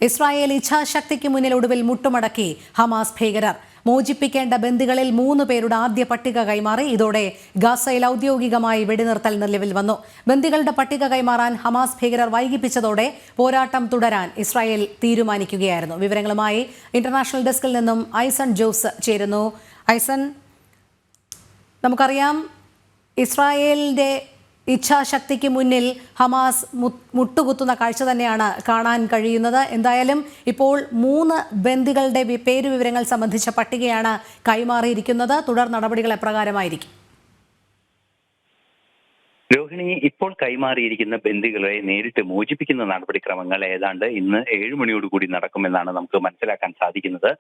Israel ഇച്ഛാശക്തിക്ക് മുന്നിൽ ഒടുവിൽ മുട്ടുമടക്കി Hamas ഭീകരർ. മോചിപ്പിക്കേണ്ട ബന്ദികളിൽ 3 പേരുടെ ആദ്യ പട്ടിക കൈമാറി. ഇതോടെ ഗാസയിൽ ഔദ്യോഗികമായി വെടിനിർത്തൽ നിലവിൽ വന്നു. ബന്ദികളുടെ പട്ടിക കൈമാറാൻ ഹമാസ് ഭീകരർ വൈകിപ്പിച്ചതോടെ പോരാട്ടം തുടരാൻ ഇസ്രായേൽ തീരുമാനിക്കുകയായിരുന്നു. വിവരങ്ങളുമായി ഇന്റർനാഷണൽ ഡെസ്കിൽ നിന്നും ഐസൺ ജോസ് ചേരുന്നു. ഐസൺ, നമുക്കറിയാം ഇസ്രായേലിന്റെ ഇച്ഛാശക്തിക്ക് മുന്നിൽ ഹമാസ് മുട്ടുകുത്തുന്ന കാഴ്ച തന്നെയാണ് കാണാൻ കഴിയുന്നത്. എന്തായാലും ഇപ്പോൾ 3 ബന്ദികളുടെ പേരുവിവരങ്ങൾ സംബന്ധിച്ച പട്ടികയാണ് കൈമാറിയിരിക്കുന്നത്. തുടർ നടപടികൾ എപ്രകാരമായിരിക്കും? രോഹിണി, ഇപ്പോൾ കൈമാറിയിരിക്കുന്ന ബന്ദികളെ നേരിട്ട് മോചിപ്പിക്കുന്ന നടപടിക്രമങ്ങൾ ഏതാണ്ട് ഇന്ന് 7 മണിയോടുകൂടി നടക്കുമെന്നാണ് നമുക്ക് മനസ്സിലാക്കാൻ സാധിക്കുന്നത്.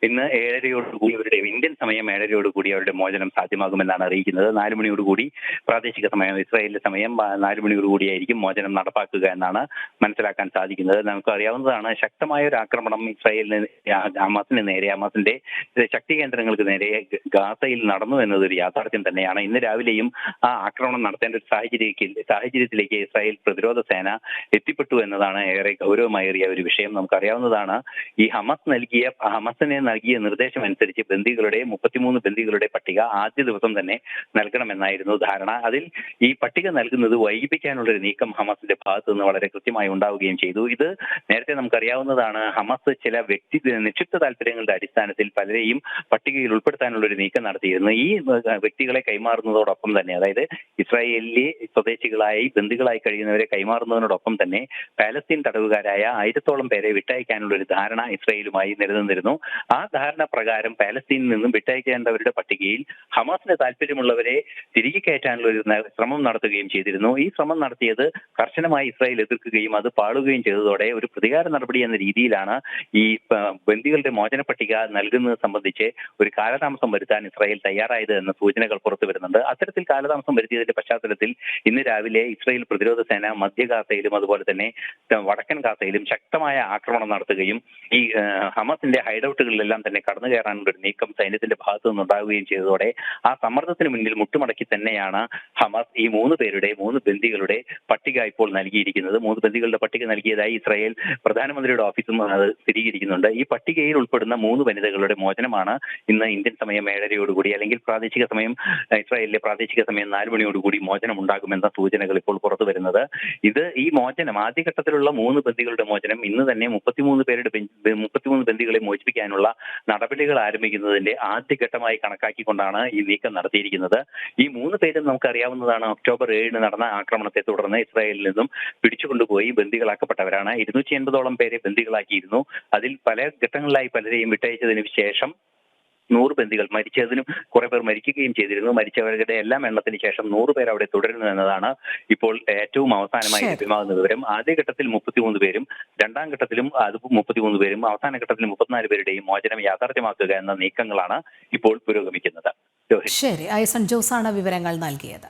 ഇന്ന് 7:30 അവരുടെ ഇന്ത്യൻ സമയം 7:30 അവരുടെ മോചനം സാധ്യമാകുമെന്നാണ് അറിയിക്കുന്നത്. 4 മണിയോടുകൂടി പ്രാദേശിക സമയം, ഇസ്രായേലിന്റെ സമയം 4 മണിയോടുകൂടിയായിരിക്കും മോചനം നടപ്പാക്കുക എന്നാണ് മനസ്സിലാക്കാൻ സാധിക്കുന്നത്. നമുക്ക് അറിയാവുന്നതാണ്, ശക്തമായ ഒരു ആക്രമണം ഇസ്രായേലിന് ഹമാസിന് നേരെ, ഹമാസിന്റെ ശക്തി കേന്ദ്രങ്ങൾക്ക് നേരെ ഗാസയിൽ നടന്നു എന്നതൊരു യാഥാർത്ഥ്യം തന്നെയാണ്. ഇന്ന് രാവിലെയും ആ ആക്രമണം നടത്തേണ്ട ഒരു സാഹചര്യത്തിലേക്ക് ഇസ്രായേൽ പ്രതിരോധ സേന എത്തിപ്പെട്ടു എന്നതാണ് ഏറെ ഗൗരവമേറിയ ഒരു വിഷയം. നമുക്കറിയാവുന്നതാണ്, ഈ ഹമസിനെ നൽകിയ നിർദ്ദേശം അനുസരിച്ച് 33 ബന്ദികളുടെ പട്ടിക ആദ്യ ദിവസം തന്നെ നൽകണമെന്നായിരുന്നു ധാരണ. അതിൽ ഈ പട്ടിക നൽകുന്നത് വൈകിപ്പിക്കാനുള്ള ഒരു നീക്കം ഹമാസിന്റെ ഭാഗത്തു നിന്ന് വളരെ കൃത്യമായി ഉണ്ടാവുകയും ചെയ്തു. ഇത് നേരത്തെ നമുക്കറിയാവുന്നതാണ്, ഹമാസ് ചില നിക്ഷിപ്ത താല്പര്യങ്ങളുടെ അടിസ്ഥാനത്തിൽ പലരെയും പട്ടികയിൽ ഉൾപ്പെടുത്താനുള്ള ഒരു നീക്കം നടത്തിയിരുന്നു. ഈ വ്യക്തികളെ കൈമാറുന്നതോടൊപ്പം തന്നെ, അതായത് ഇസ്രായേലിലെ സ്വദേശികളായി ബന്ദികളായി കഴിയുന്നവരെ കൈമാറുന്നതിനോടൊപ്പം തന്നെ പാലസ്തീൻ തടവുകാരായ 1000-ഓളം പേരെ വിട്ടയക്കാനുള്ള ഒരു ധാരണ ഇസ്രായേലുമായി നിലനിന്നിരുന്നു. ആ ധാരണ പ്രകാരം പാലസ്തീനിൽ നിന്നും വിട്ടയക്കേണ്ടവരുടെ പട്ടികയിൽ ഹമാസിന് താല്പര്യമുള്ളവരെ തിരികെ കയറ്റാനുള്ള ഒരു ശ്രമം നടത്തുകയും ചെയ്തിരുന്നു. ഈ ശ്രമം നടത്തിയത് കർശനമായി ഇസ്രായേൽ എതിർക്കുകയും അത് പാളുകയും ചെയ്തതോടെ ഒരു പ്രതികാര നടപടി എന്ന രീതിയിലാണ് ഈ ബന്ദികളുടെ മോചന പട്ടിക നൽകുന്നത് സംബന്ധിച്ച് ഒരു കാലതാമസം വരുത്താൻ ഇസ്രായേൽ തയ്യാറായത് എന്ന സൂചനകൾ പുറത്തു വരുന്നുണ്ട്. അത്തരത്തിൽ കാലതാമസം വരുത്തിയതിന്റെ പശ്ചാത്തലത്തിൽ ഇന്ന് രാവിലെ ഇസ്രായേൽ പ്രതിരോധ സേന മധ്യ ഗാസയിലും അതുപോലെ തന്നെ വടക്കൻ ഗാസയിലും ശക്തമായ ആക്രമണം നടത്തുകയും ഈ ഹമാസിന്റെ ഹൈഡൌട്ടുകളിലെല്ലാം തന്നെ കടന്നു കയറാനുള്ള ഒരു നീക്കം സൈന്യത്തിന്റെ ഭാഗത്തു നിന്നുണ്ടാവുകയും ചെയ്തതോടെ ആ സമ്മർദ്ദത്തിന് മുന്നിൽ മുട്ടുമടക്കി തന്നെയാണ് ഹമാസ് ഈ 3 ബന്ദികളുടെ പട്ടിക ഇപ്പോൾ നൽകിയിരിക്കുന്നത്. 3 ബന്ദികളുടെ പട്ടിക നൽകിയതായി ഇസ്രായേൽ പ്രധാനമന്ത്രിയുടെ ഓഫീസും സ്ഥിരീകരിക്കുന്നുണ്ട്. ഈ പട്ടികയിൽ ഉൾപ്പെടുന്ന 3 വനിതകളുടെ മോചനമാണ് ഇന്ന് ഇന്ത്യൻ സമയം 7:30 അല്ലെങ്കിൽ പ്രാദേശിക സമയം, ഇസ്രായേലിലെ പ്രാദേശിക സമയം 4 മണിയോടുകൂടി മോചനം ഉണ്ടാകുമെന്ന സൂചനകൾ ഇപ്പോൾ പുറത്തു വരുന്നത്. ഈ മോചനം, ആദ്യഘട്ടത്തിലുള്ള 3 ബന്ദികളുടെ മോചനം ഇന്ന് തന്നെ 33 ബന്ദികളെ മോചിപ്പിക്കാനുള്ള നടപടികൾ ആരംഭിക്കുന്നതിന്റെ ആദ്യഘട്ടമായി കണക്കാക്കിക്കൊണ്ടാണ് ഈ നീക്കം നടത്തിയിരിക്കുന്നത്. ഈ 3 പേരും നമുക്കറിയാവുന്നതാണ്, ഒക്ടോബർ 7 നടന്ന ആക്രമണത്തെ തുടർന്ന് ഇസ്രായേലിൽ നിന്നും പിടിച്ചുകൊണ്ടുപോയി ബന്ദികളാക്കപ്പെട്ടവരാണ്. 280-ഓളം പേരെ ബന്ദികളാക്കിയിരുന്നു. അതിൽ പല ഘട്ടങ്ങളിലായി പലരെയും വിട്ടയച്ചതിന് ശേഷം 100 ബന്ദികൾ, മരിച്ചതിനും കുറെ പേർ മരിക്കുകയും ചെയ്തിരുന്നു. മരിച്ചവരുടെ എല്ലാം എണ്ണത്തിന് ശേഷം 100 പേർ അവിടെ തുടരുന്നു എന്നതാണ് ഇപ്പോൾ ഏറ്റവും അവസാനമായി ലഭ്യമാകുന്ന വിവരം. ആദ്യഘട്ടത്തിൽ 33 പേരും, രണ്ടാം ഘട്ടത്തിലും അത് 33 പേരും, അവസാന ഘട്ടത്തിൽ 34 പേരുടെയും മോചനം യാഥാർത്ഥ്യമാക്കുക എന്ന നീക്കങ്ങളാണ് ഇപ്പോൾ പുരോഗമിക്കുന്നത്. ശരി, ഐസൺ ജോസാണ് വിവരങ്ങൾ നൽകിയത്.